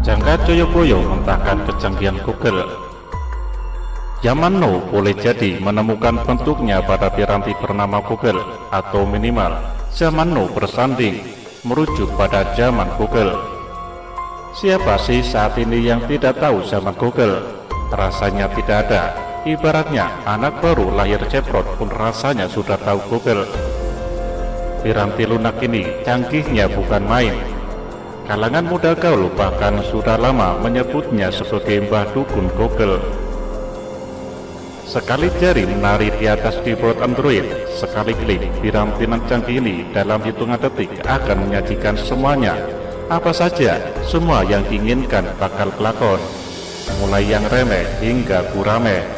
Jangka Joyoboyo mentahkan kecanggihan Google. Zaman now boleh jadi menemukan bentuknya pada piranti bernama Google, atau minimal zaman now bersanding merujuk pada zaman Google. Siapa sih saat ini yang tidak tahu zaman Google? Rasanya tidak ada. Ibaratnya anak baru lahir ceprot pun rasanya sudah tahu Google. Piranti lunak ini canggihnya bukan main. Kalangan muda gaul bahkan sudah lama menyebutnya sebagai Mbah Dukun Google. Sekali jari menari di atas keyboard Android, sekali klik piranti nan canggih ini dalam hitungan detik akan menyajikan semuanya. Apa saja, semua yang diinginkan bakal kelakon, mulai yang remeh hingga gurame.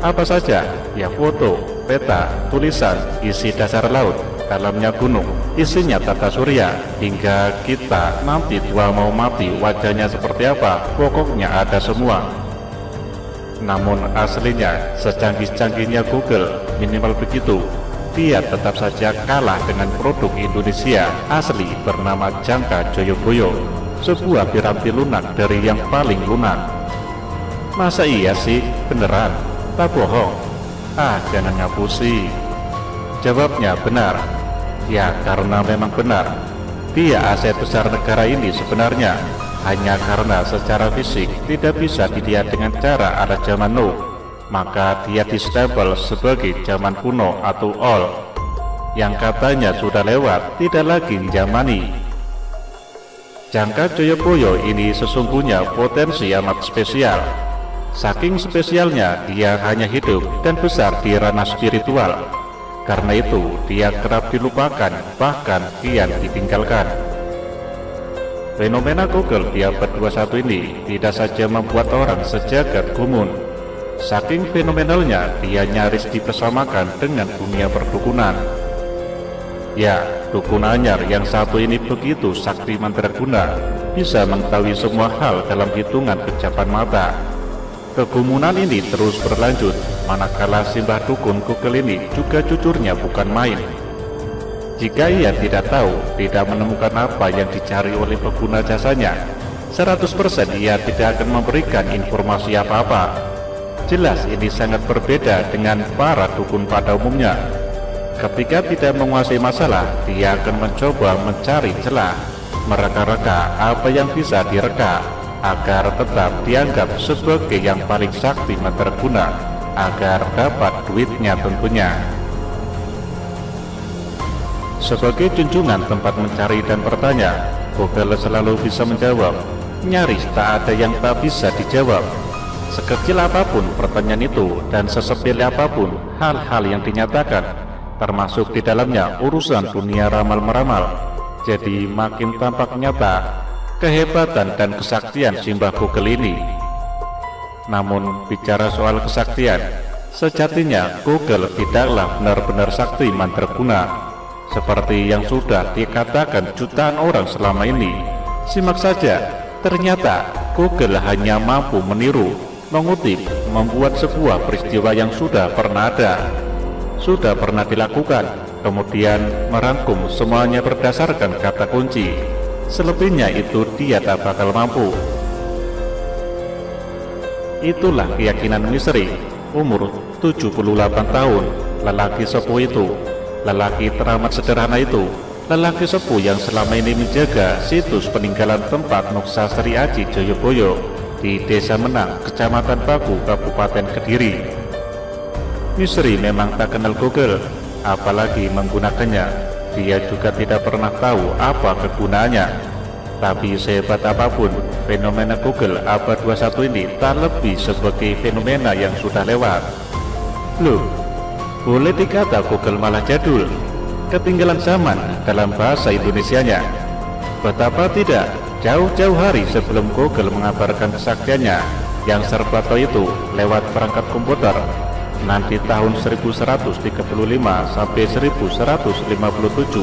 Apa saja, ya foto, peta, tulisan, isi dasar laut, dalamnya gunung, isinya tata surya, hingga kita nanti tua mau mati wajahnya seperti apa, pokoknya ada semua. Namun aslinya secanggih-canggihnya Google, minimal begitu, dia tetap saja kalah dengan produk Indonesia asli bernama Jangka Joyoboyo, sebuah piranti lunak dari yang paling lunak. Masa iya sih, beneran? Tak bohong? Jangan ngapusi. Jawabnya benar. Ya, karena memang benar. Dia aset besar negara ini sebenarnya. Hanya karena secara fisik tidak bisa dilihat dengan cara ada zaman now, maka dia distempel sebagai zaman kuno atau old, yang katanya sudah lewat, tidak lagi zamani. Jangka Joyoboyo ini sesungguhnya potensi amat spesial. Saking spesialnya, dia hanya hidup dan besar di ranah spiritual. Karena itu, dia kerap dilupakan, bahkan kian ditinggalkan. Fenomena Google di abad 21 ini tidak saja membuat orang sejagat gumun. Saking fenomenalnya, dia nyaris dipersamakan dengan dunia perdukunan. Ya, dukun anyar yang satu ini begitu sakti mandraguna, bisa mengetahui semua hal dalam hitungan kejapan mata. Kegumunan ini terus berlanjut, manakala si Mbah Dukun Google ini juga jujurnya bukan main. Jika ia tidak tahu, tidak menemukan apa yang dicari oleh pengguna jasanya, 100% ia tidak akan memberikan informasi apa-apa. Jelas ini sangat berbeda dengan para dukun pada umumnya. Ketika tidak menguasai masalah, dia akan mencoba mencari celah, mereka-reka apa yang bisa direka, agar tetap dianggap sebagai yang paling sakti mandraguna, agar dapat duitnya tentunya. Sebagai junjungan tempat mencari dan bertanya, Google selalu bisa menjawab. Nyaris tak ada yang tak bisa dijawab. Sekecil apapun pertanyaan itu dan sesepele apapun hal-hal yang dinyatakan, termasuk di dalamnya urusan dunia ramal-meramal, jadi makin tampak nyata kehebatan dan kesaktian si Mbah Google ini. Namun bicara soal kesaktian, sejatinya Google tidaklah benar-benar sakti mandraguna seperti yang sudah dikatakan jutaan orang selama ini. Simak saja, ternyata Google hanya mampu meniru, mengutip, membuat sebuah peristiwa yang sudah pernah ada, sudah pernah dilakukan, kemudian merangkum semuanya berdasarkan kata kunci. Selebihnya itu dia tak bakal mampu. Itulah keyakinan misteri umur 78 tahun lelaki sepuh itu, lelaki teramat sederhana itu, lelaki sepuh yang selama ini menjaga situs peninggalan tempat Nuksa Sri Aji Joyoboyo di Desa Menang, Kecamatan Paku, Kabupaten Kediri. Misteri memang tak kenal Google, apalagi menggunakannya. Dia juga tidak pernah tahu apa kegunaannya. Tapi sehebat apapun, fenomena Google abad 21 ini tak lebih sebagai fenomena yang sudah lewat. Loh, boleh dikata Google malah jadul, ketinggalan zaman dalam bahasa Indonesianya. Betapa tidak, jauh-jauh hari sebelum Google mengabarkan kesaktiannya yang serba tahu itu lewat perangkat komputer, nanti tahun 1135 sampai 1157.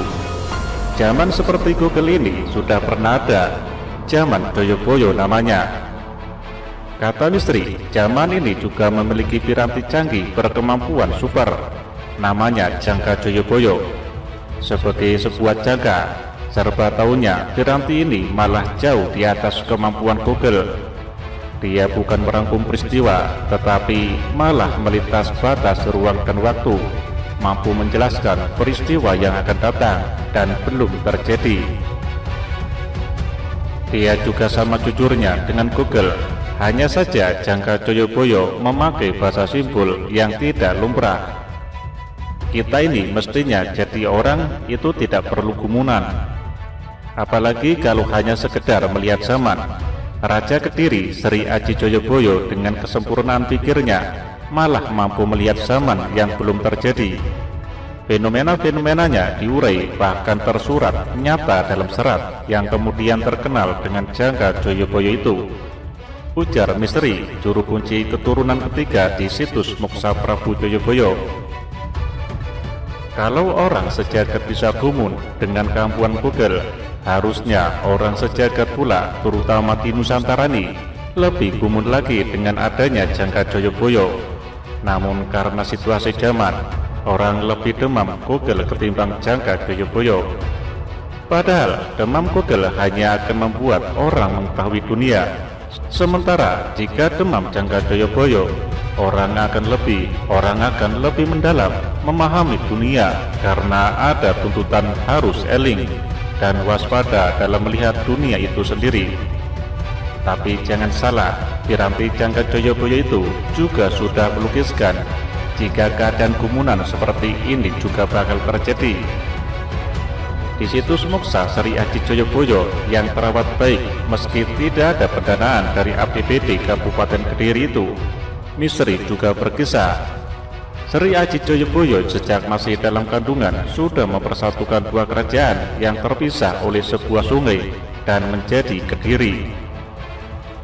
Zaman seperti Google ini sudah pernah ada, zaman Joyoboyo namanya. Kata misteri, zaman ini juga memiliki piranti canggih berkemampuan super, namanya Jangka Joyoboyo. Sebagai sebuah jangka, Serba tahunya Piranti ini malah jauh di atas kemampuan Google. Dia bukan merangkum peristiwa, tetapi malah melintas batas ruang dan waktu, mampu menjelaskan peristiwa yang akan datang dan belum terjadi. Dia juga sama jujurnya dengan Google, hanya saja Jangka Joyoboyo memakai bahasa simbol yang tidak lumrah. Kita ini mestinya jadi orang itu tidak perlu gumunan, apalagi kalau hanya sekedar melihat zaman. Raja Kediri Sri Aji Joyoboyo dengan kesempurnaan pikirnya malah mampu melihat zaman yang belum terjadi. Fenomena-fenomenanya diurai bahkan tersurat nyata dalam serat yang kemudian terkenal dengan Jangka Joyoboyo itu, ujar misteri juru kunci keturunan ketiga di situs Moksa Prabu Joyoboyo. Kalau orang sejagat bisa gumun dengan kemampuan Google, harusnya orang sejagat pula, terutama di Nusantara ini, lebih gumun lagi dengan adanya Jangka Joyoboyo. Namun karena situasi zaman, orang lebih demam Google ketimbang Jangka Joyoboyo. Padahal demam Google hanya akan membuat orang mengetahui dunia. Sementara jika demam Jangka Joyoboyo, orang akan lebih mendalam memahami dunia, karena ada tuntutan harus eling dan waspada dalam melihat dunia itu sendiri. Tapi jangan salah, Piranti Jangka Joyoboyo itu juga sudah melukiskan jika keadaan gumunan seperti ini juga bakal terjadi. Di situs Moksa Sri Aji Joyoboyo yang terawat baik meski tidak ada pendanaan dari APBD Kabupaten Kediri itu, misteri juga berkisah. Sri Aji Joyoboyo sejak masih dalam kandungan sudah mempersatukan dua kerajaan yang terpisah oleh sebuah sungai dan menjadi Kediri.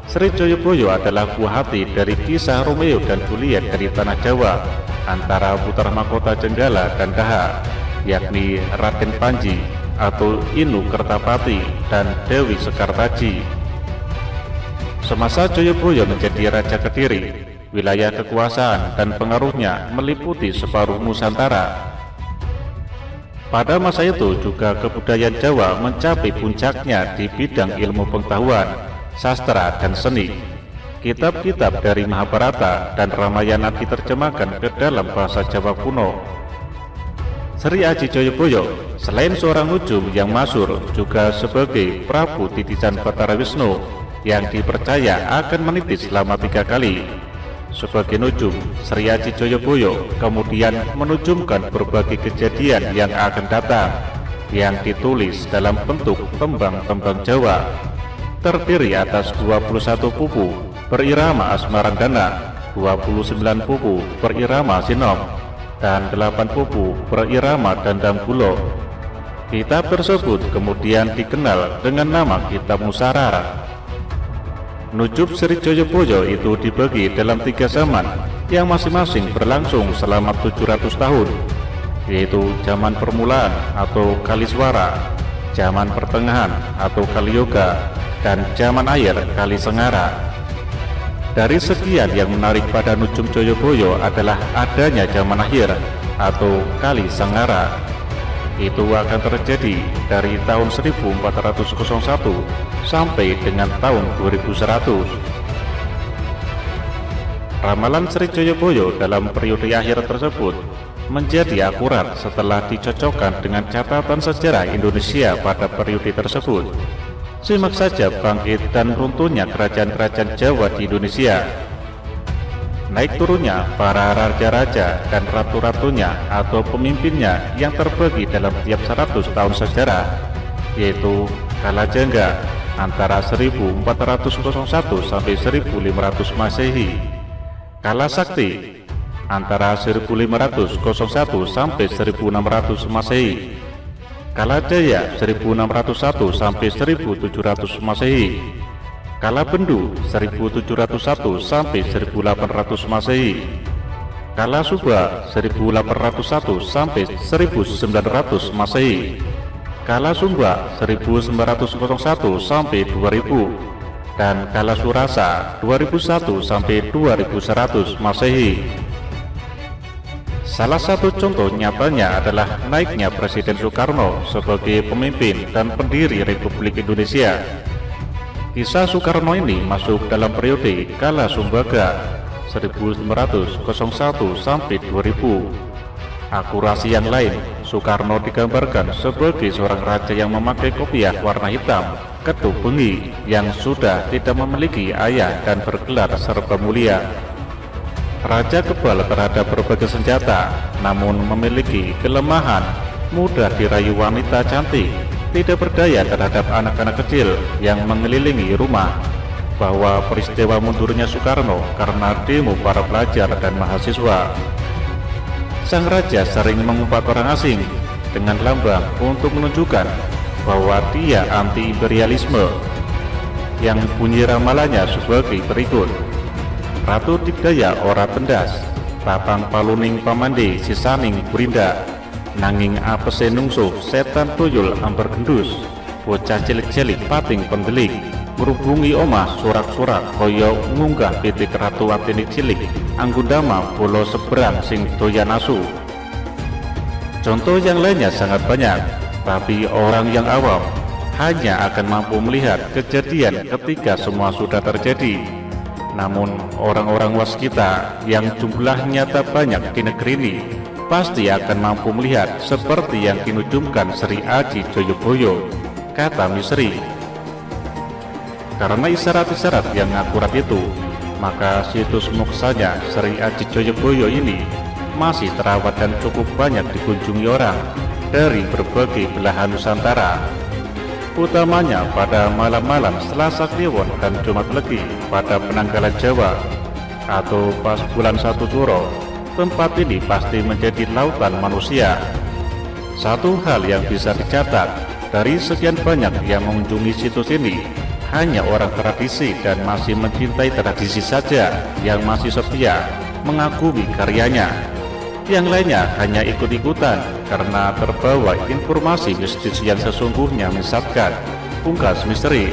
Sri Joyoboyo adalah buah hati dari kisah Romeo dan Juliet dari Tanah Jawa antara putra mahkota Jenggala dan Daha, yakni Raden Panji atau Inu Kertapati dan Dewi Sekartaji. Semasa Joyoboyo menjadi Raja Kediri, wilayah kekuasaan dan pengaruhnya meliputi separuh Nusantara. Pada masa itu juga kebudayaan Jawa mencapai puncaknya di bidang ilmu pengetahuan, sastra dan seni. Kitab-kitab dari Mahabharata dan Ramayana diterjemahkan ke dalam bahasa Jawa kuno. Sri Aji Joyoboyo selain seorang nujum yang masyhur, juga sebagai Prabu Titisan Batara Wisnu yang dipercaya akan meniti selama 3 kali. Sebagai nujum, Sri Aji Joyoboyo kemudian menujumkan berbagai kejadian yang akan datang yang ditulis dalam bentuk tembang-tembang Jawa, terdiri atas 21 pupu berirama Asmarandana, 29 pupu berirama Sinom, dan 8 pupu berirama Dandang Gulo. Kitab tersebut kemudian dikenal dengan nama Kitab Musarara. Nujum Sri Joyoboyo itu dibagi dalam 3 zaman yang masing-masing berlangsung selama 700 tahun, yaitu zaman permulaan atau Kaliswara, zaman pertengahan atau Kaliyoga, dan zaman akhir Kalisengara. Dari sekian yang menarik pada Nujum Joyoboyo adalah adanya zaman akhir atau Kalisengara. Itu akan terjadi dari tahun 1401 sampai dengan tahun 2100. Ramalan Sri Joyoboyo dalam periode akhir tersebut menjadi akurat setelah dicocokkan dengan catatan sejarah Indonesia pada periode tersebut. Simak saja bangkit dan runtuhnya kerajaan-kerajaan Jawa di Indonesia, naik turunnya para raja-raja dan ratu-ratunya atau pemimpinnya yang terbagi dalam tiap 100 tahun sejarah, yaitu Kalajengga antara 1401 sampai 1500 Masehi, Kalasakti antara 1501 sampai 1600 Masehi, Kalajaya 1601 sampai 1700 Masehi, Kalabendu 1701 sampai 1800 Masehi, Kalasubra 1801 sampai 1900 Masehi, Kalasumba 1901 sampai 2000, dan Kalasurasa 2001 sampai 2100 Masehi. Salah satu contoh nyatanya adalah naiknya Presiden Soekarno sebagai pemimpin dan pendiri Republik Indonesia. Kisah Soekarno ini masuk dalam periode Kala Sumbaga 1901 sampai 2000. Akurasi yang lain, Soekarno digambarkan sebagai seorang raja yang memakai kopiah warna hitam, ketuk bengi, yang sudah tidak memiliki ayah dan bergelar serba mulia. Raja kebal terhadap berbagai senjata, namun memiliki kelemahan, mudah dirayu wanita cantik, tidak berdaya terhadap anak-anak kecil yang mengelilingi rumah. Bahwa peristiwa mundurnya Soekarno karena demo para pelajar dan mahasiswa. Sang raja sering mengumpat orang asing dengan lambang untuk menunjukkan bahwa dia anti-imperialisme, yang bunyi ramalannya sebagai berikut: Ratu Digdaya ora pendas, papang paluning pamande sisaning burinda, nanging apese nungso setan tuyul amper gendus, bocah cilik-cilik pating pendelik, merubungi omah surak-surak koyo ngunggah pitik ratu atini cilik, anggundama bolo seberang sing doyan asu. Contoh yang lainnya sangat banyak, tapi orang yang awam hanya akan mampu melihat kejadian ketika semua sudah terjadi. Namun orang-orang waskita yang jumlahnya tak banyak di negeri ini pasti akan mampu melihat seperti yang dinujumkan Sri Aji Joyoboyo, kata Misri. Karena isyarat-isyarat yang akurat itu, maka situs moksanya Sri Aji Joyoboyo ini masih terawat dan cukup banyak dikunjungi orang dari berbagai belahan Nusantara, utamanya pada malam-malam Selasa Kliwon dan Jumat Legi pada penanggalan Jawa atau pas bulan 1 Suro. Tempat ini pasti menjadi lautan manusia. Satu hal yang bisa dicatat dari sekian banyak yang mengunjungi situs ini, hanya orang tradisi dan masih mencintai tradisi saja yang masih setia mengagumi karyanya. Yang lainnya hanya ikut-ikutan karena terbawa informasi mistis yang sesungguhnya menyesatkan, pungkas Misteri.